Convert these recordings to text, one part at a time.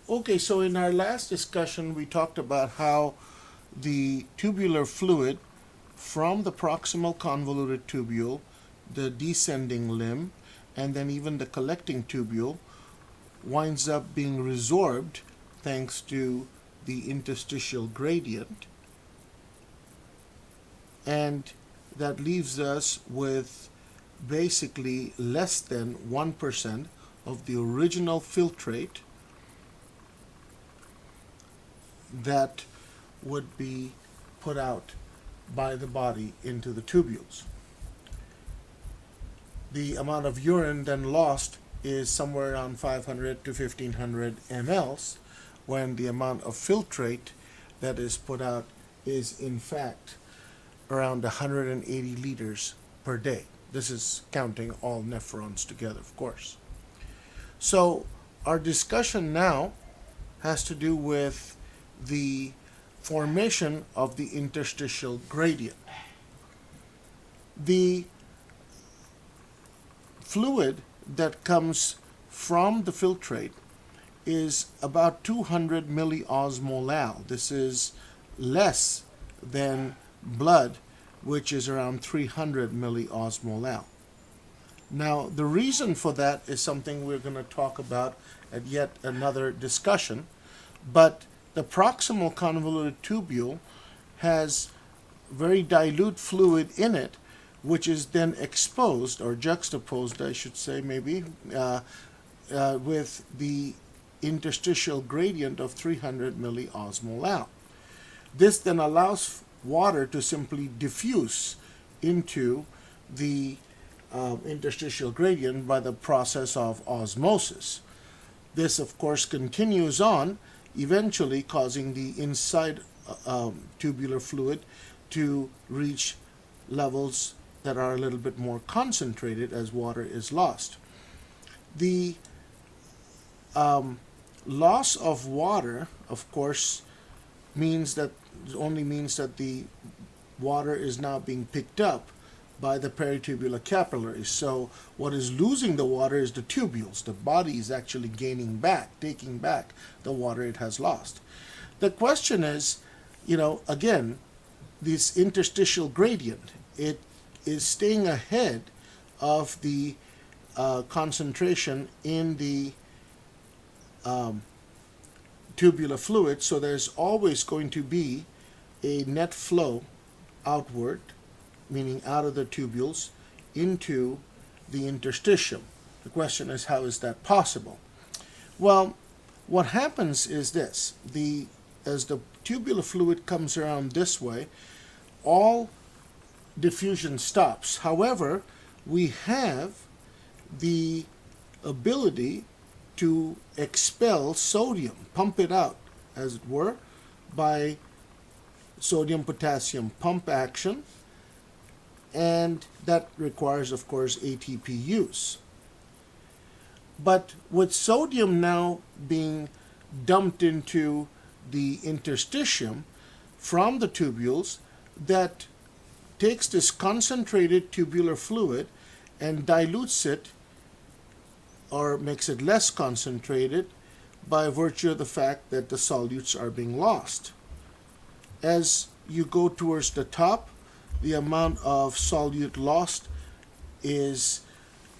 Okay, so in our last discussion, we talked about how the tubular fluid from the proximal convoluted tubule, the descending limb, and then even the collecting tubule winds up being resorbed thanks to the interstitial gradient, and that leaves us with basically less than 1% of the original filtrate that would be put out by the body into the tubules. The amount of urine then lost is somewhere around 500 to 1500 mLs, when the amount of filtrate that is put out is in fact around 180 liters per day. This is counting all nephrons together, of course. So our discussion now has to do with the formation of the interstitial gradient. The fluid that comes from the filtrate is about 200 milliosmolal. This is less than blood, which is around 300 milliosmolal. Now, the reason for that is something we're going to talk about at yet another discussion, but the proximal convoluted tubule has very dilute fluid in it, which is then exposed, or juxtaposed, I should say, maybe, with the interstitial gradient of 300 milliosmolal. This then allows water to simply diffuse into the interstitial gradient by the process of osmosis. This, of course, continues on, eventually causing the inside tubular fluid to reach levels that are a little bit more concentrated as water is lost. The loss of water, of course, only means that the water is now being picked up by the peritubular capillaries. So what is losing the water is the tubules. The body is actually taking back the water it has lost. The question is, again, this interstitial gradient, it is staying ahead of the concentration in the tubular fluid, so there's always going to be a net flow outward, meaning out of the tubules into the interstitium. The question is, how is that possible? Well, what happens is this: as the tubular fluid comes around this way, all diffusion stops. However, we have the ability to expel sodium, pump it out, as it were, by sodium-potassium pump action, and that requires, of course, ATP use. But with sodium now being dumped into the interstitium from the tubules, that takes this concentrated tubular fluid and dilutes it, or makes it less concentrated, by virtue of the fact that the solutes are being lost. As you go towards the top, the amount of solute lost is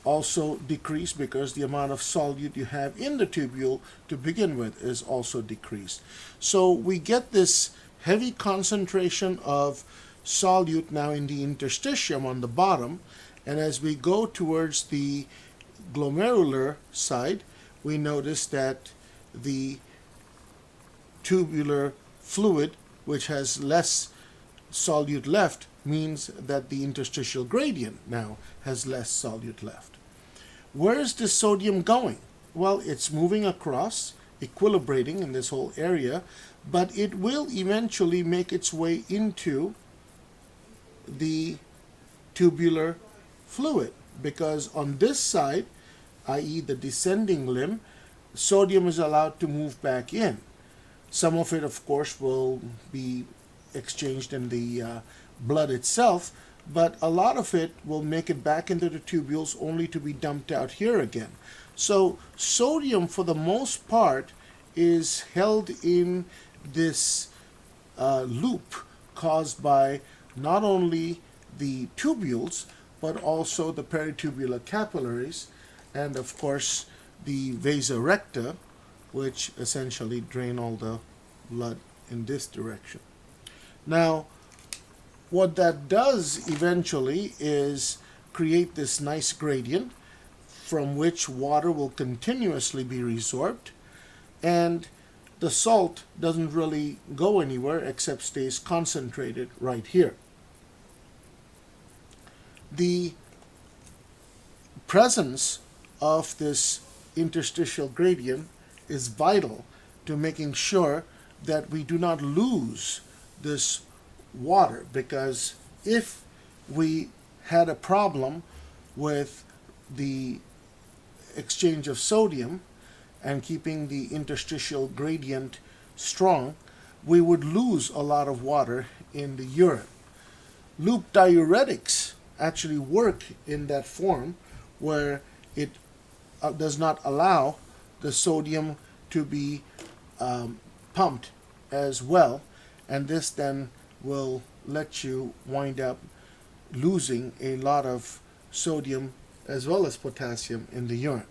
also decreased, because the amount of solute you have in the tubule to begin with is also decreased. So we get this heavy concentration of solute now in the interstitium on the bottom, and as we go towards the glomerular side, we notice that the tubular fluid, which has less solute left, means that the interstitial gradient now has less solute left. Where is this sodium going? Well, it's moving across, equilibrating in this whole area, but it will eventually make its way into the tubular fluid, because on this side, i.e. the descending limb, sodium is allowed to move back in. Some of it, of course, will be exchanged in the blood itself, but a lot of it will make it back into the tubules only to be dumped out here again. So sodium, for the most part, is held in this loop caused by not only the tubules but also the peritubular capillaries and of course the vasa recta, which essentially drain all the blood in this direction. Now, what that does eventually is create this nice gradient from which water will continuously be resorbed, and the salt doesn't really go anywhere except stays concentrated right here. The presence of this interstitial gradient is vital to making sure that we do not lose this water, because if we had a problem with the exchange of sodium and keeping the interstitial gradient strong, we would lose a lot of water in the urine. Loop diuretics actually work in that form where it does not allow the sodium to be pumped as well, and this then will let you wind up losing a lot of sodium as well as potassium in the urine.